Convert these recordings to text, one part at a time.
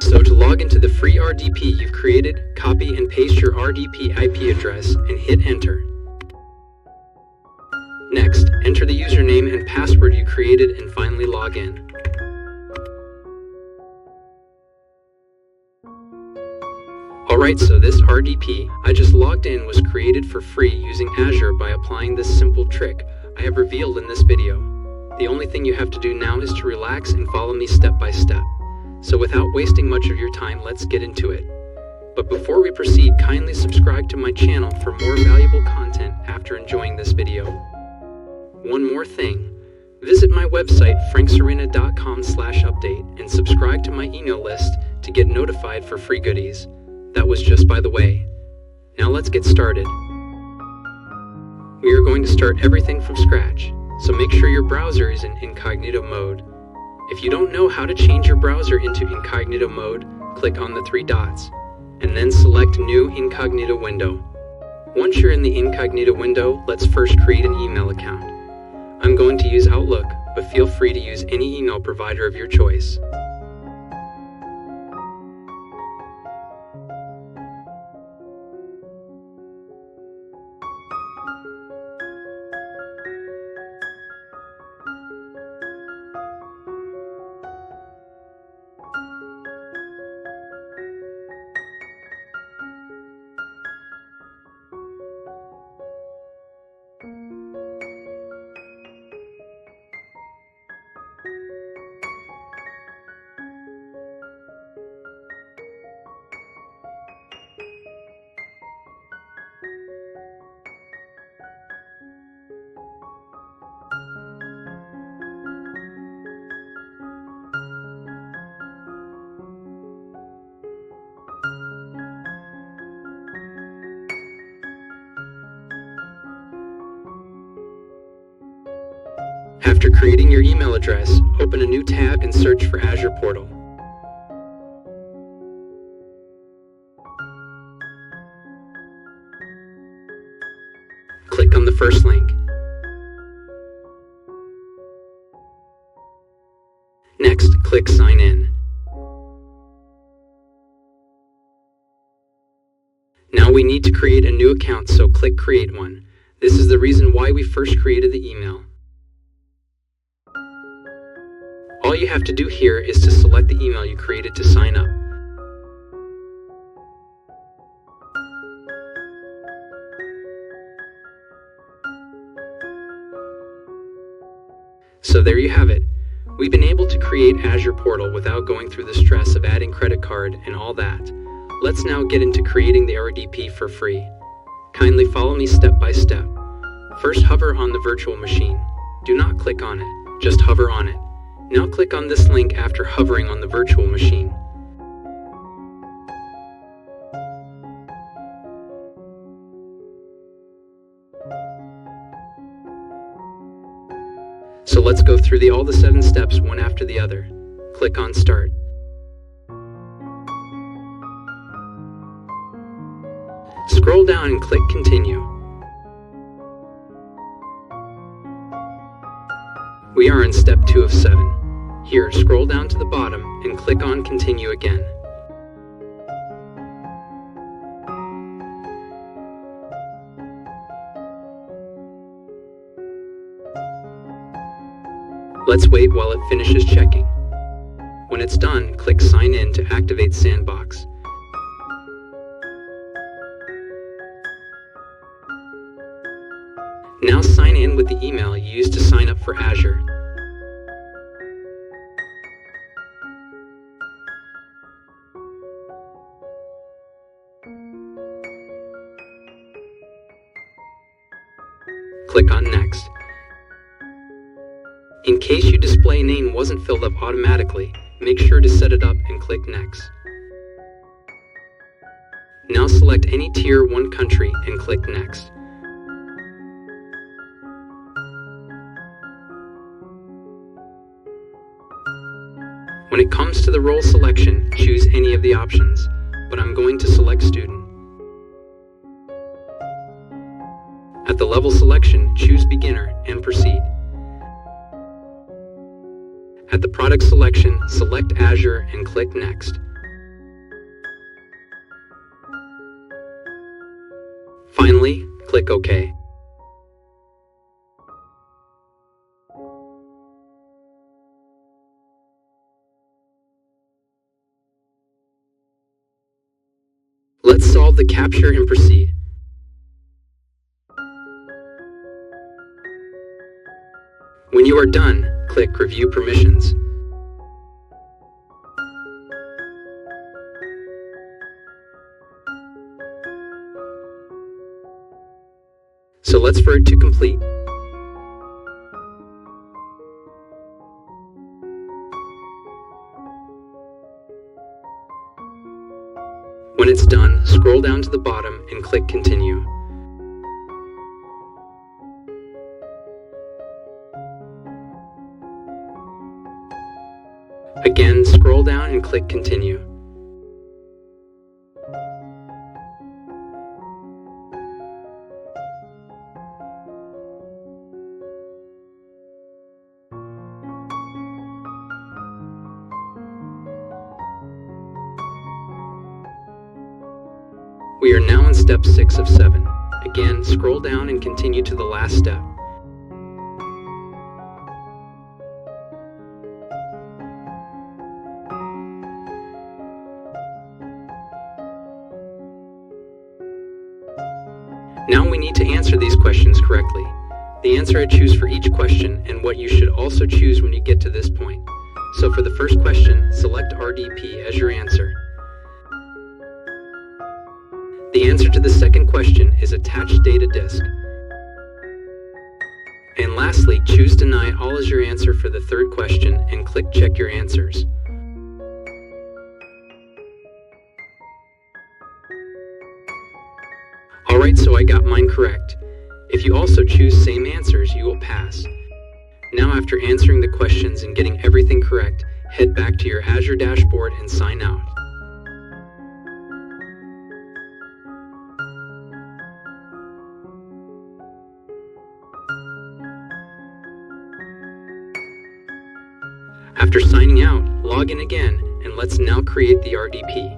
So to log into the free RDP you've created, copy and paste your RDP IP address and hit enter. Next, enter the username and password you created and finally log in. Alright, so this RDP I just logged in was created for free using Azure by applying this simple trick I have revealed in this video. The only thing you have to do now is to relax and follow me step by step. So without wasting much of your time, let's get into it. But before we proceed, kindly subscribe to my channel for more valuable content after enjoying this video. One more thing, visit my website franksarena.com/update and subscribe to my email list to get notified for free goodies. That was just by the way. Now let's get started. We are going to start everything from scratch, so make sure your browser is in incognito mode. If you don't know how to change your browser into incognito mode, click on the three dots, and then select New Incognito Window. Once you're in the incognito window, let's first create an email account. I'm going to use Outlook, but feel free to use any email provider of your choice. After creating your email address, open a new tab and search for Azure Portal. Click on the first link. Next, click Sign In. Now we need to create a new account, so click Create One. This is the reason why we first created the email. All you have to do here is to select the email you created to sign up. So there you have it. We've been able to create Azure Portal without going through the stress of adding credit card and all that. Let's now get into creating the RDP for free. Kindly follow me step by step. First, hover on the virtual machine. Do not click on it, just hover on it. Now click on this link after hovering on the virtual machine. So let's go through all the 7 steps one after the other. Click on Start. Scroll down and click Continue. We are in step 2 of 7. Here, scroll down to the bottom and click on Continue again. Let's wait while it finishes checking. When it's done, click Sign In to activate Sandbox. Now sign in with the email you used to sign up for Azure. Click on Next. In case your display name wasn't filled up automatically, make sure to set it up and click Next. Now select any Tier 1 country and click Next. When it comes to the role selection, choose any of the options, but I'm going to select Student. At the level selection, choose Beginner and proceed. At the product selection, select Azure and click Next. Finally, click OK. Let's solve the captcha and proceed. When you are done, click Review Permissions. So let's for it to complete. When it's done, scroll down to the bottom and click Continue. Again, scroll down and click Continue. We are now on step 6 of 7. Again, scroll down and continue to the last step. Now we need to answer these questions correctly. The answer I choose for each question and what you should also choose when you get to this point. So for the first question, select RDP as your answer. The answer to the second question is attached data disk. And lastly, choose Deny All as your answer for the third question and click Check Your Answers. Alright, so I got mine correct. If you also choose same answers, you will pass. Now after answering the questions and getting everything correct, head back to your Azure dashboard and sign out. After signing out, log in again, and let's now create the RDP.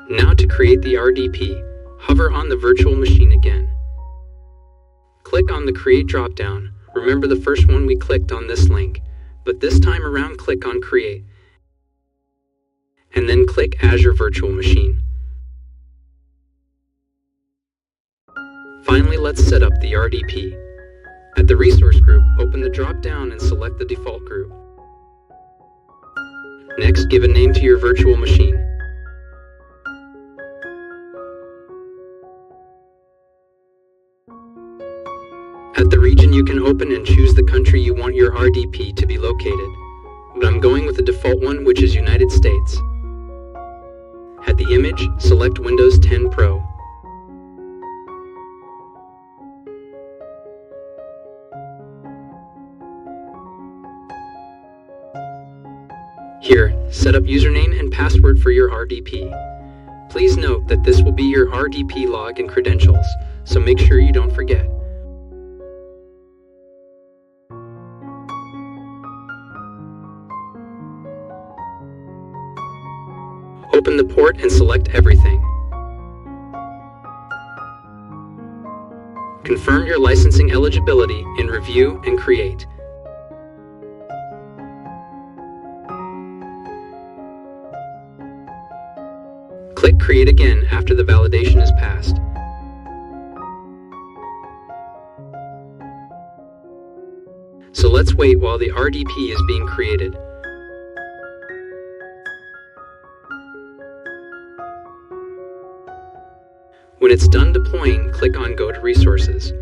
Now to create the RDP, hover on the virtual machine again. Click on the Create dropdown. Remember the first one we clicked on this link, but this time around click on Create. And then click Azure Virtual Machine. Finally, let's set up the RDP. At the resource group, open the drop-down and select the default group. Next, give a name to your virtual machine. At the region, you can open and choose the country you want your RDP to be located, but I'm going with the default one, which is United States. At the image, select Windows 10 Pro. Here, set up username and password for your RDP. Please note that this will be your RDP login credentials, so make sure you don't forget. Open the port and select everything. Confirm your licensing eligibility and review and create. Click Create again after the validation is passed. So let's wait while the RDP is being created. When it's done deploying, click on Go to Resources.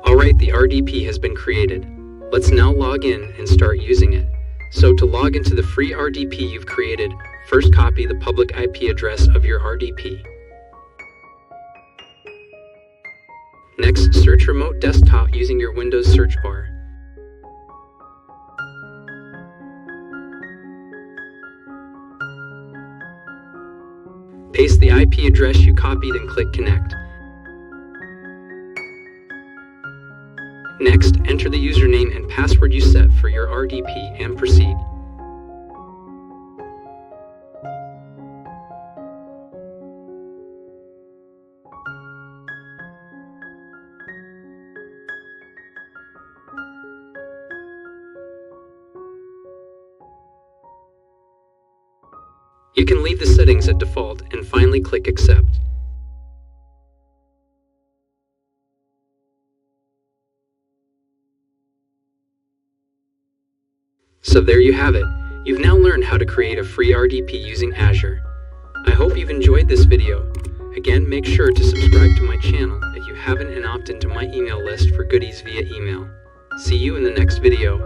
Alright, the RDP has been created. Let's now log in and start using it. So to log into the free RDP you've created, first copy the public IP address of your RDP. Next, search Remote Desktop using your Windows search bar. Paste the IP address you copied and click Connect. Next, enter the username and password you set for your RDP and proceed. You can leave the settings at default and finally click Accept. So there you have it. You've now learned how to create a free RDP using Azure. I hope you've enjoyed this video. Again, make sure to subscribe to my channel if you haven't and opt into my email list for goodies via email. See you in the next video.